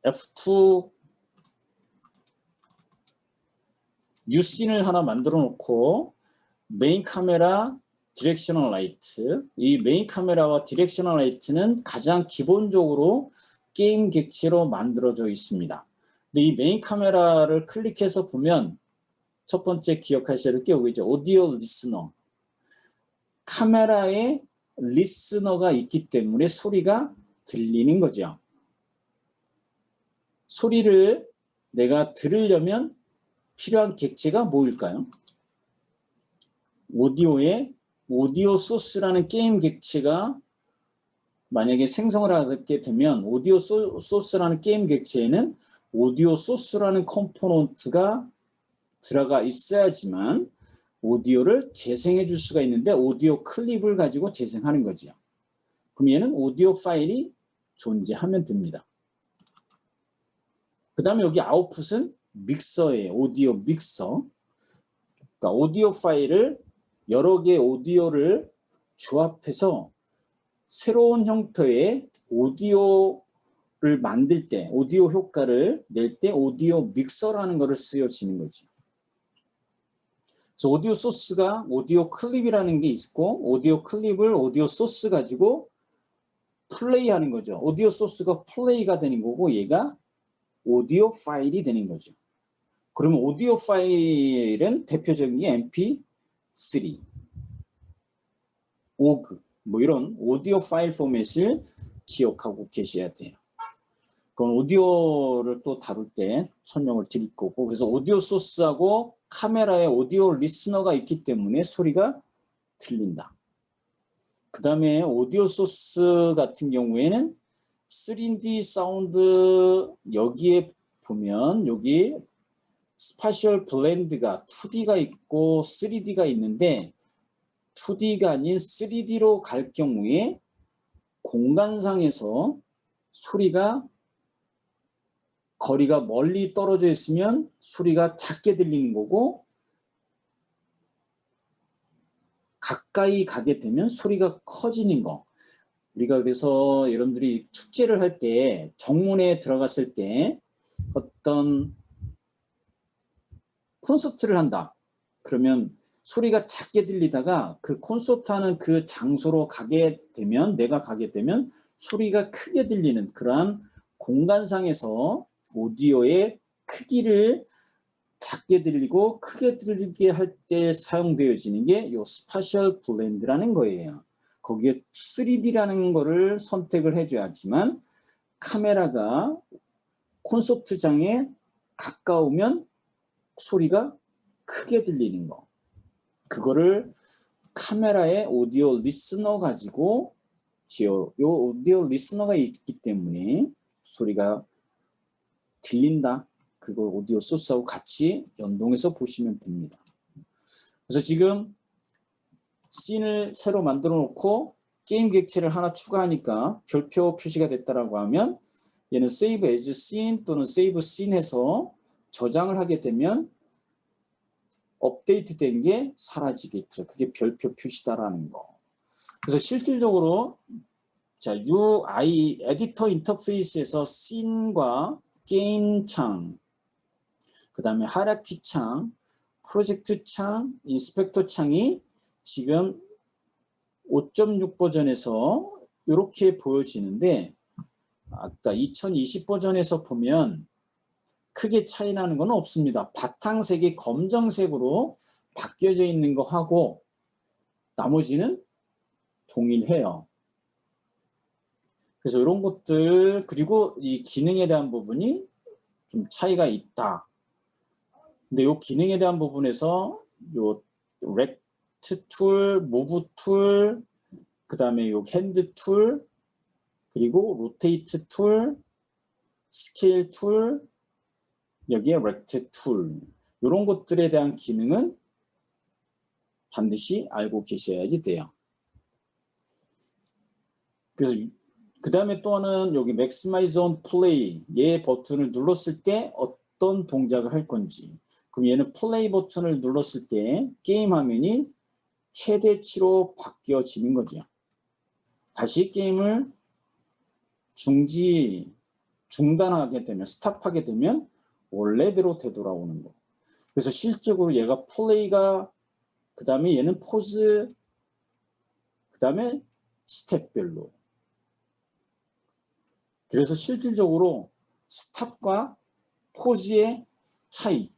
F2 new scene을 하나 만들어 놓고 메인 카메라 디렉셔널 라이트, 이 메인 카메라와 디렉셔널 라이트는 가장 기본적으로 게임 객체로 만들어져 있습니다. 근데 이 메인 카메라를 클릭해서 보면 첫 번째 기억하셔야 될 게 여기죠. 오디오 리스너. 카메라에 리스너가 있기 때문에 소리가 들리는 거죠. 소리를 내가 들으려면 필요한 객체가 뭐일까요? 오디오에 오디오 소스라는 게임 객체가 만약에 생성을 하게 되면 오디오 소스라는 게임 객체에는 오디오 소스라는 컴포넌트가 들어가 있어야지만 오디오를 재생해 줄 수가 있는데 오디오 클립을 가지고 재생하는 거죠. 그럼 얘는 오디오 파일이 존재하면 됩니다. 그 다음에 여기 아웃풋은 믹서예요. 오디오 믹서. 그러니까 오디오 파일을 여러 개의 오디오를 조합해서 새로운 형태의 오디오를 만들 때, 오디오 효과를 낼 때 오디오 믹서라는 것을 쓰여지는 거죠. 그래서 오디오 소스가 오디오 클립이라는 게 있고 오디오 클립을 오디오 소스 가지고 플레이하는 거죠. 오디오 소스가 플레이가 되는 거고 얘가 오디오 파일이 되는 거죠. 그러면 오디오 파일은 대표적인 게 MP3, OG 뭐 이런 오디오 파일 포맷을 기억하고 계셔야 돼요. 그건 오디오를 또 다룰 때 설명을 드릴 거고, 그래서 오디오 소스하고 카메라에 오디오 리스너가 있기 때문에 소리가 들린다. 그 다음에 오디오 소스 같은 경우에는 3D 사운드 여기에 보면 여기 스파셜 블렌드가 2D가 있고 3D가 있는데 2D가 아닌 3D로 갈 경우에 공간상에서 소리가 거리가 멀리 떨어져 있으면 소리가 작게 들리는 거고 가까이 가게 되면 소리가 커지는 거. 우리가 그래서 여러분들이 축제를 할 때 정문에 들어갔을 때 어떤 콘서트를 한다. 그러면 소리가 작게 들리다가 그 콘서트 하는 그 장소로 가게 되면 내가 가게 되면 소리가 크게 들리는 그러한 공간상에서 오디오의 크기를 작게 들리고 크게 들리게 할 때 사용되어지는 게 이 스파셜 블렌드라는 거예요. 거기에 3D라는 거를 선택을 해줘야지만 카메라가 콘서트장에 가까우면 소리가 크게 들리는 거. 그거를 카메라에 오디오 리스너 가지고 요 오디오 리스너가 있기 때문에 소리가 들린다. 그걸 오디오 소스하고 같이 연동해서 보시면 됩니다. 그래서 지금 씬을 새로 만들어 놓고 게임 객체를 하나 추가하니까 별표 표시가 됐다라고 하면 얘는 save as scene 또는 save scene 해서 저장을 하게 되면 업데이트 된 게 사라지겠죠. 그게 별표 표시다라는 거. 그래서 실질적으로 자, UI 에디터 인터페이스에서 씬과 게임 창, 그 다음에 하이라키 창, 프로젝트 창, 인스펙터 창이 지금 5.6 버전에서 이렇게 보여지는데 아까 2020 버전에서 보면 크게 차이 나는 건 없습니다. 바탕색이 검정색으로 바뀌어져 있는 거 하고 나머지는 동일해요. 그래서 이런 것들 그리고 이 기능에 대한 부분이 좀 차이가 있다. 근데 이 기능에 대한 부분에서 요 렉트 툴, 무브 툴, 그 다음에 요 핸드 툴, 그리고 로테이트 툴, 스케일 툴, 여기에 렉트 툴 이런 것들에 대한 기능은 반드시 알고 계셔야지 돼요. 그래서 그 다음에 또 하나는 여기 Maximize on Play 얘 버튼을 눌렀을 때 어떤 동작을 할 건지. 그럼 얘는 플레이 버튼을 눌렀을 때 게임 화면이 최대치로 바뀌어지는 거죠. 다시 게임을 중단하게 되면 스탑하게 되면 원래대로 되돌아오는 거. 그래서 실적으로 얘가 플레이가 그 다음에 얘는 포즈 그 다음에 스텝별로. 그래서 실질적으로 스탑과 포즈의 차이.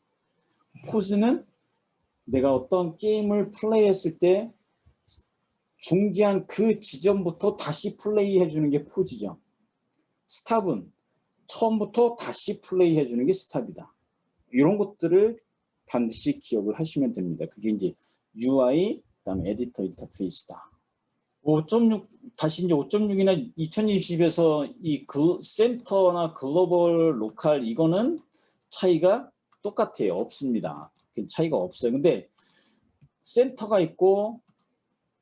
포즈는 내가 어떤 게임을 플레이했을 때 중지한 그 지점부터 다시 플레이해 주는 게 포즈죠. 스탑은 처음부터 다시 플레이해 주는 게 스탑이다. 이런 것들을 반드시 기억을 하시면 됩니다. 그게 이제 UI, 그다음에 에디터 인터페이스다. 5.6 다시 이제 5.6이나 2020에서 이 센터나 글로벌 로컬 이거는 차이가 똑같아요. 없습니다. 차이가 없어요. 근데 센터가 있고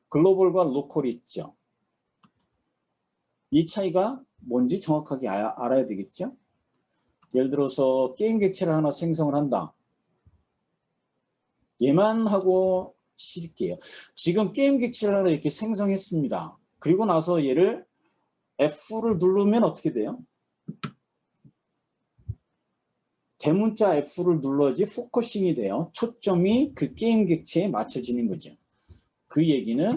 글로벌과 로컬이 있죠. 이 차이가 뭔지 정확하게 알아야 되겠죠. 예를 들어서 게임 객체를 하나 생성을 한다. 얘만 하고 쉴게요. 지금 게임 객체를 하나 이렇게 생성했습니다. 그리고 나서 얘를 F를 누르면 어떻게 돼요? 대문자 F를 눌러야지 포커싱이 돼요. 초점이 그 게임 객체에 맞춰지는 거죠. 그 얘기는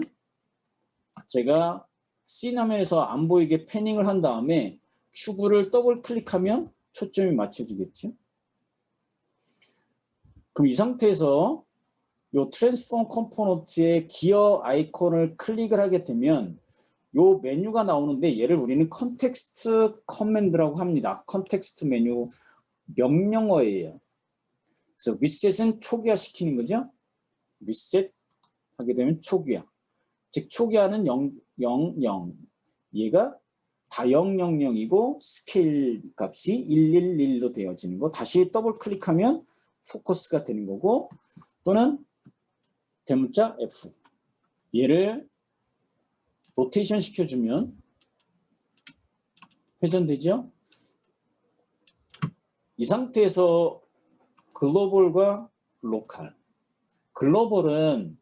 제가 C화면에서 안 보이게 패닝을 한 다음에 큐브를 더블 클릭하면 초점이 맞춰지겠죠. 그럼 이 상태에서 이 트랜스폼 컴포넌트의 기어 아이콘을 클릭을 하게 되면 이 메뉴가 나오는데 얘를 우리는 컨텍스트 커맨드라고 합니다. 컨텍스트 메뉴 명령어예요. 그래서 리셋은 초기화시키는 거죠. 리셋 하게 되면 초기화. 즉 초기화는 0, 0, 0. 얘가 다 000이고 스케일 값이 111로 되어지는 거. 다시 더블 클릭하면 포커스가 되는 거고 또는 대문자 F. 얘를 로테이션 시켜주면 회전되죠? 이 상태에서 글로벌과 로컬. 글로벌은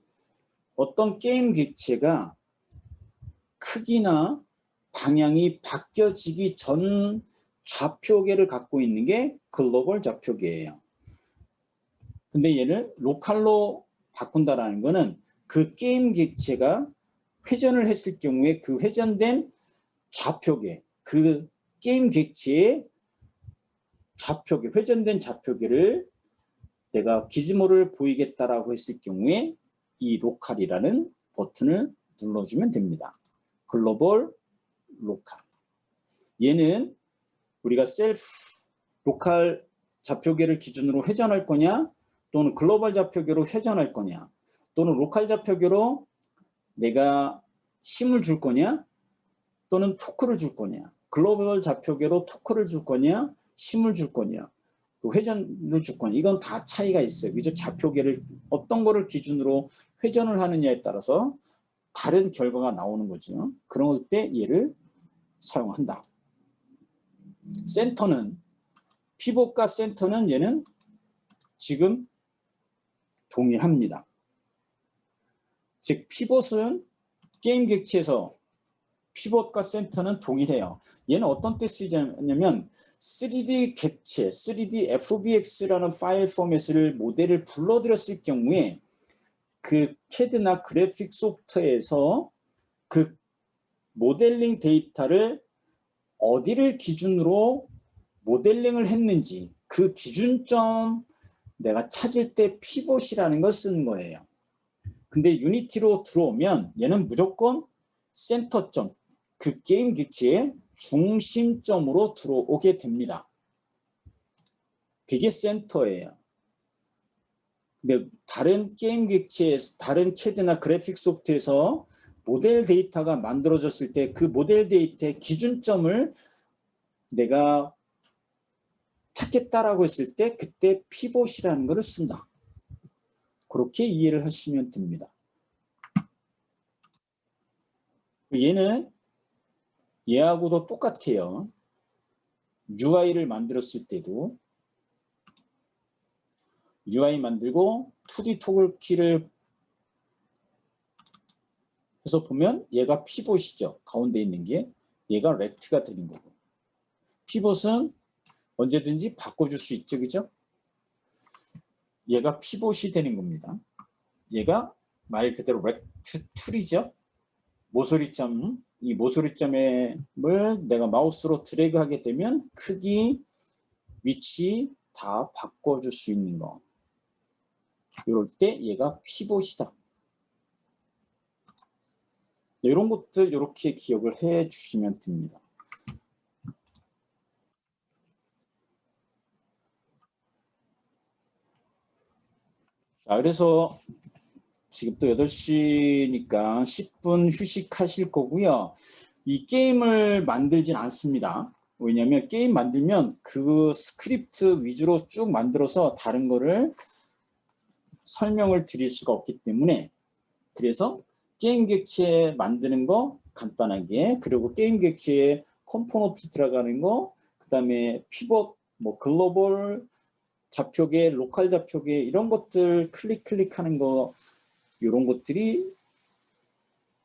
어떤 게임 객체가 크기나 방향이 바뀌어지기 전 좌표계를 갖고 있는 게 글로벌 좌표계예요. 근데 얘를 로컬로 바꾼다라는 거는 그 게임 객체가 회전을 했을 경우에 그 회전된 좌표계, 그 게임 객체의 좌표계, 회전된 좌표계를 내가 기즈모를 보이겠다라고 했을 경우에 이 로컬이라는 버튼을 눌러주면 됩니다. 글로벌, 로컬. 얘는 우리가 셀프, 로컬 좌표계를 기준으로 회전할 거냐 또는 글로벌 좌표계로 회전할 거냐 또는 로컬 좌표계로 내가 힘을 줄 거냐 또는 토크를 줄 거냐 글로벌 좌표계로 토크를 줄 거냐 힘을 줄 거냐 회전을 줄 거냐 이건 다 차이가 있어요. 그죠? 좌표계를 어떤 거를 기준으로 회전을 하느냐에 따라서 다른 결과가 나오는 거죠. 그럴 때 얘를 사용한다. 센터는 피봇과 센터는 얘는 지금 동일합니다. 즉 피벗은 게임 객체에서 피벗과 센터는 동일해요. 얘는 어떤 때 쓰이냐면 3D 객체, 3D FBX라는 파일 포맷을 모델을 불러들였을 경우에 그 CAD나 그래픽 소프트웨어에서 그 모델링 데이터를 어디를 기준으로 모델링을 했는지 그 기준점 내가 찾을 때 피벗이라는 걸 쓰는 거예요. 근데 유니티로 들어오면 얘는 무조건 센터점, 그 게임 객체의 중심점으로 들어오게 됩니다. 그게 센터예요. 근데 다른 게임 객체에서, 다른 CAD나 그래픽 소프트에서 모델 데이터가 만들어졌을 때 그 모델 데이터의 기준점을 내가 찾겠다라고 했을 때 그때 피벗이라는 것을 쓴다. 그렇게 이해를 하시면 됩니다. 얘는 얘하고도 똑같아요. UI를 만들었을 때도 UI 만들고 2D 토글 키를 해서 보면 얘가 피벗이죠. 가운데 있는 게 얘가 렉트가 되는 거고. 피벗은 언제든지 바꿔줄 수 있죠. 그죠? 얘가 피벗이 되는 겁니다. 얘가 말 그대로 렉트 툴이죠. 모서리점, 이 모서리점을 내가 마우스로 드래그 하게 되면 크기, 위치 다 바꿔줄 수 있는 거. 이럴 때 얘가 피벗이다. 이런 것들 이렇게 기억을 해 주시면 됩니다. 자, 그래서 지금 또 8시니까 10분 휴식하실 거고요. 이 게임을 만들진 않습니다. 왜냐하면 게임 만들면 그 스크립트 위주로 쭉 만들어서 다른 거를 설명을 드릴 수가 없기 때문에 그래서 게임 객체 만드는 거 간단하게 그리고 게임 객체에 컴포넌트 들어가는 거 그다음에 피벗 뭐 글로벌 좌표계 로컬 좌표계 이런 것들 클릭하는 거 이런 것들이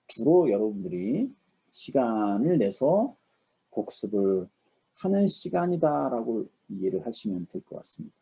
주로 여러분들이 시간을 내서 복습을 하는 시간이다라고 이해를 하시면 될 것 같습니다.